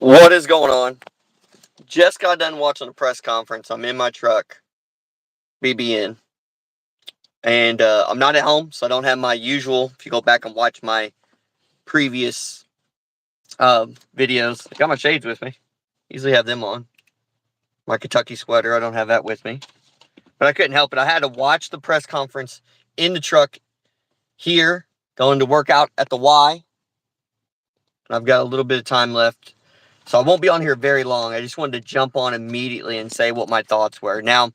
What is going on? Just got done watching the press conference. I'm in my truck, BBN, and I'm not at home, so I don't have my usual. If you go back and watch my previous videos, I got my shades with me. Usually have them on. My Kentucky sweater, I don't have that with me. But I couldn't help it. I had to watch the press conference in the truck here, going to work out at the Y. And I've got a little bit of time left. So I won't be on here very long. I just wanted to jump on immediately and say what my thoughts were. Now,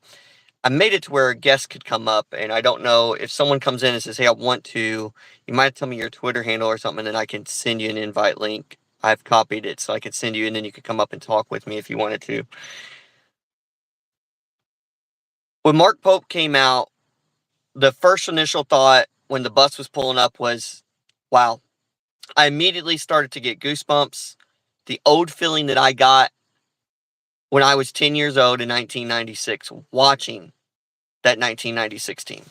I made it to where a guest could come up, and I don't know if someone comes in and says, hey, I want to, you might tell me your Twitter handle or something, and then I can send you an invite link. I've copied it, so I could send you, and then you could come up and talk with me if you wanted to. When Mark Pope came out, the first initial thought when the bus was pulling up was, wow. I immediately started to get goosebumps. The old feeling that I got when I was 10 years old in 1996, watching that 1996 team.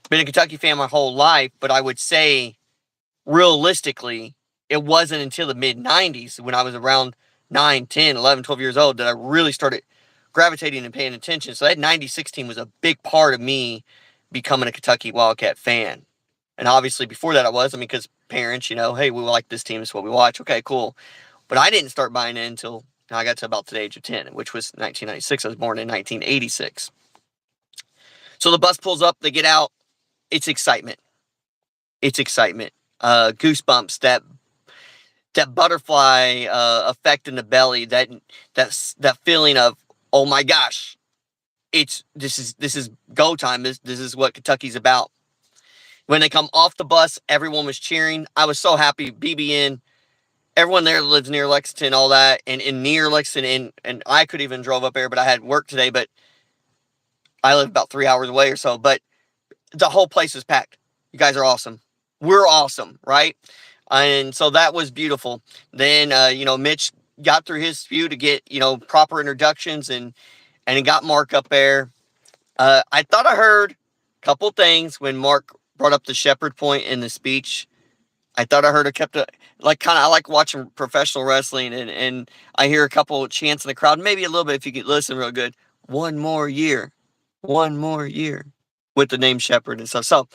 Been a Kentucky fan my whole life, but I would say, realistically, it wasn't until the mid-90s when I was around 9, 10, 11, 12 years old that I really started gravitating and paying attention. So that 96 team was a big part of me becoming a Kentucky Wildcat fan. And obviously before that I was, because parents, hey, we like this team, it's what we watch. Okay, cool. But I didn't start buying it until I got to about the age of 10, which was 1996. I was born in 1986. So the bus pulls up, they get out. It's excitement. It's excitement. Goosebumps, that butterfly effect in the belly, that feeling of, oh my gosh, this is go time. This is what Kentucky's about. When they come off the bus, everyone was cheering. I was so happy. BBN, everyone there lives near Lexington, all that, and near Lexington, and I could even drove up there, but I had work today, but I live about 3 hours away or so, but the whole place was packed. You guys are awesome. We're awesome, right? And so that was beautiful. Then, Mitch got through his spew to get, proper introductions, and he got Mark up there. I thought I heard a couple things when Mark brought up the Shepherd point in the speech. I thought I heard I like watching professional wrestling, and I hear a couple chants in the crowd, maybe a little bit if you could listen real good. One more year. With the name Shepherd and stuff. So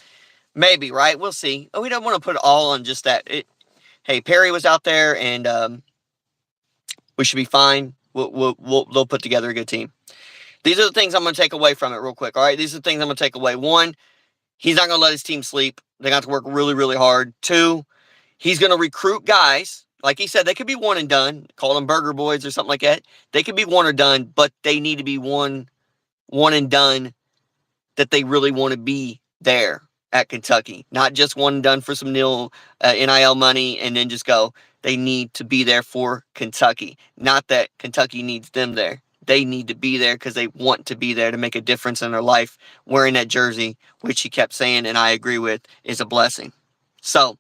maybe, right? We'll see. We don't want to put it all on just that. Hey, Perry was out there, and we should be fine. They'll put together a good team. These are the things I'm going to take away from it real quick, all right? These are the things I'm going to take away. One, he's not going to let his team sleep. They got to work really, really hard. Two, he's going to recruit guys. Like he said, they could be one and done. Call them burger boys or something like that. They could be one or done, but they need to be one and done that they really want to be there at Kentucky. Not just one and done for some NIL money and then just go. They need to be there for Kentucky. Not that Kentucky needs them there. They need to be there because they want to be there to make a difference in their life. Wearing that jersey, which he kept saying, and I agree with, is a blessing. So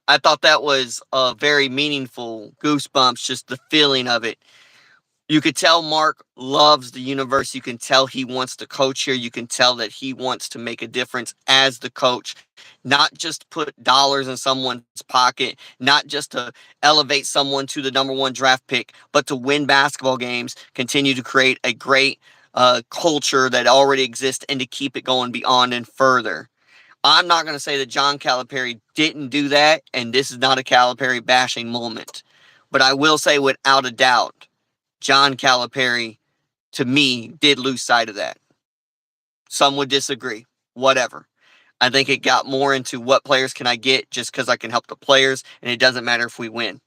I thought that was a very meaningful goosebumps, just the feeling of it. You could tell Mark loves the universe. You can tell he wants to coach here. You can tell that he wants to make a difference as the coach, not just put dollars in someone's pocket, not just to elevate someone to the number one draft pick, but to win basketball games, continue to create a great culture that already exists and to keep it going beyond and further. I'm not going to say that John Calipari didn't do that, and this is not a Calipari bashing moment, but I will say without a doubt, John Calipari, to me, did lose sight of that. Some would disagree. Whatever. I think it got more into what players can I get just because I can help the players, and it doesn't matter if we win,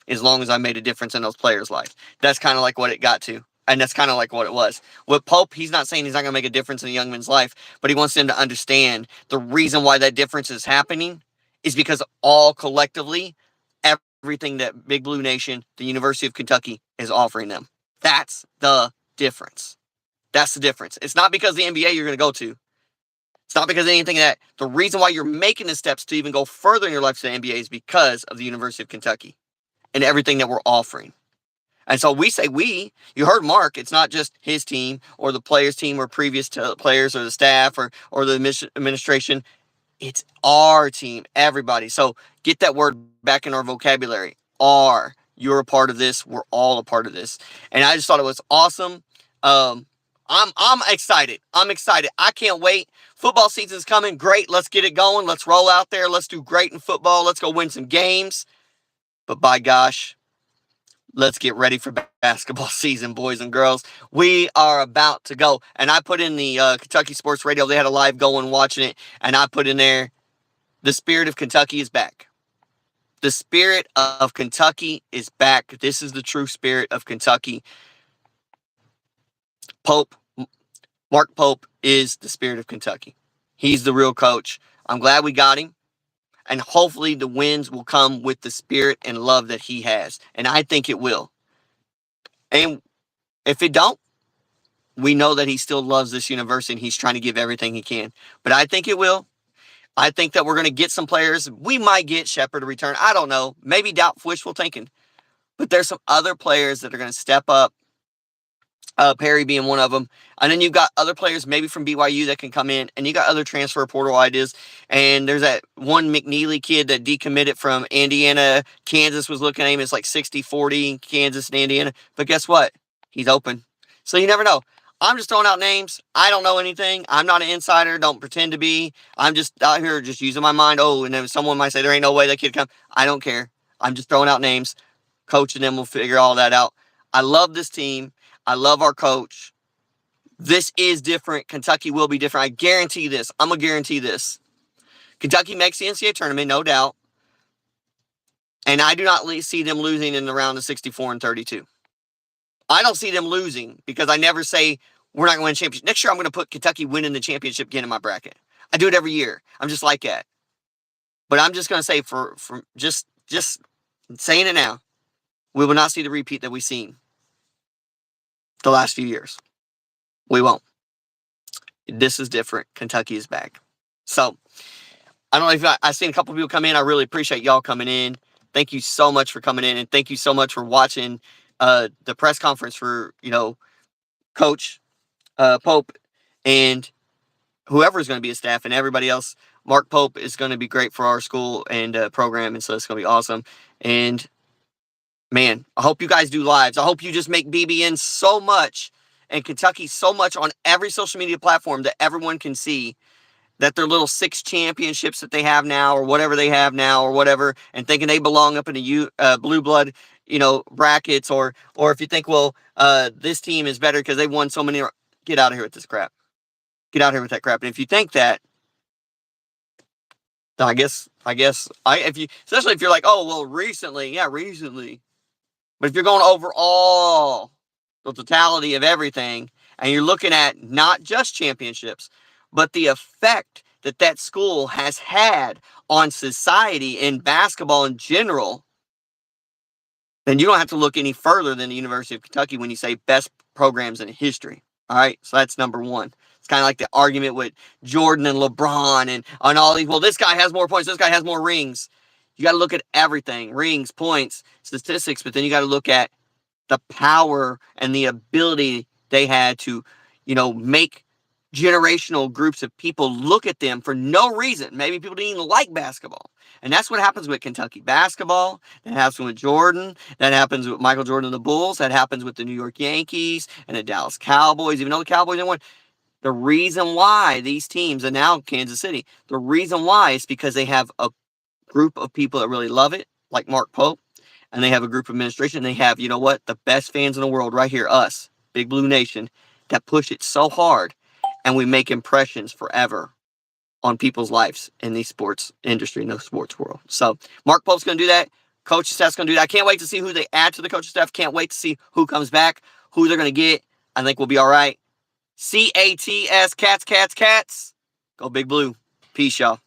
as long as I made a difference in those players' life. That's kind of like what it got to, and that's kind of like what it was. With Pope, he's not saying he's not going to make a difference in a young man's life, but he wants them to understand the reason why that difference is happening is because all collectively, everything that Big Blue Nation, the University of Kentucky, is offering them. That's the difference. That's the difference. It's not because the NBA you're going to go to. It's not because of anything that the reason why you're making the steps to even go further in your life to the NBA is because of the University of Kentucky and everything that we're offering. And so we say you heard Mark, it's not just his team or the players' team or previous players or the staff or the administration. It's our team, everybody. So get that word back in our vocabulary. Our. You're a part of this. We're all a part of this. And I just thought it was awesome. I'm excited. I'm excited. I can't wait. Football season's coming. Great. Let's get it going. Let's roll out there. Let's do great in football. Let's go win some games. But by gosh, let's get ready for basketball season, boys and girls. We are about to go. And I put in the Kentucky Sports Radio. They had a live going watching it. And I put in there, the spirit of Kentucky is back. The spirit of Kentucky is back. This is the true spirit of Kentucky. Mark Pope is the spirit of Kentucky. He's the real coach. I'm glad we got him. And hopefully the wins will come with the spirit and love that he has. And I think it will. And if it don't, we know that he still loves this university and he's trying to give everything he can. But I think it will. I think that we're going to get some players. We might get Shepard to return. I don't know. Maybe wishful thinking. But there's some other players that are going to step up. Perry being one of them. And then you've got other players maybe from BYU that can come in. And you got other transfer portal ideas. And there's that one McNeely kid that decommitted from Indiana. Kansas was looking at him. It's like 60-40, Kansas and Indiana. But guess what? He's open. So you never know. I'm just throwing out names. I don't know anything. I'm not an insider. Don't pretend to be. I'm just out here just using my mind. Oh, and then someone might say, there ain't no way that kid come. I don't care. I'm just throwing out names. Coach and them will figure all that out. I love this team. I love our coach. This is different. Kentucky will be different. I guarantee this. I'm going to guarantee this. Kentucky makes the NCAA tournament, no doubt. And I do not see them losing in the round of 64-32. I don't see them losing because I never say we're not going to win a championship. Next year, I'm going to put Kentucky winning the championship again in my bracket. I do it every year. I'm just like that. But I'm just going to say for just saying it now, we will not see the repeat that we've seen the last few years. We won't. This is different. Kentucky is back. So, I don't know if I've seen a couple people come in. I really appreciate y'all coming in. Thank you so much for coming in, and thank you so much for watching the press conference for, Coach Pope and whoever is going to be a staff and everybody else. Mark Pope is going to be great for our school and program, and so it's going to be awesome. And man, I hope you guys do lives. I hope you just make BBN so much and Kentucky so much on every social media platform that everyone can see that their little 6 championships that they have now or whatever they have now or whatever, and thinking they belong up in the blue blood, brackets, or if you think, well, this team is better because they won so many. Get out of here with this crap. Get out of here with that crap. And if you think that, then especially if you're like, oh, well, recently. But if you're going overall, the totality of everything, and you're looking at not just championships, but the effect that school has had on society and basketball in general, then you don't have to look any further than the University of Kentucky when you say best programs in history. All right, so that's number one. It's kind of like the argument with Jordan and LeBron and all these. Well, this guy has more points. This guy has more rings. You got to look at everything: rings, points, statistics. But then you got to look at the power and the ability they had to, make generational groups of people look at them for no reason. Maybe people didn't even like basketball. And that's what happens with Kentucky basketball. That happens with Jordan. That happens with Michael Jordan and the Bulls. That happens with the New York Yankees and the Dallas Cowboys. Even though the Cowboys didn't win. The reason why these teams, and now Kansas City, the reason why is because they have a group of people that really love it, like Mark Pope, and they have a group of administration. They have, the best fans in the world right here, us, Big Blue Nation, that push it so hard, and we make impressions forever on people's lives in the sports industry, in the sports world. So Mark Pope's going to do that. Coaching staff's going to do that. I can't wait to see who they add to the coaching staff. Can't wait to see who comes back, who they're going to get. I think we'll be all right. CATS, cats. Go Big Blue. Peace, y'all.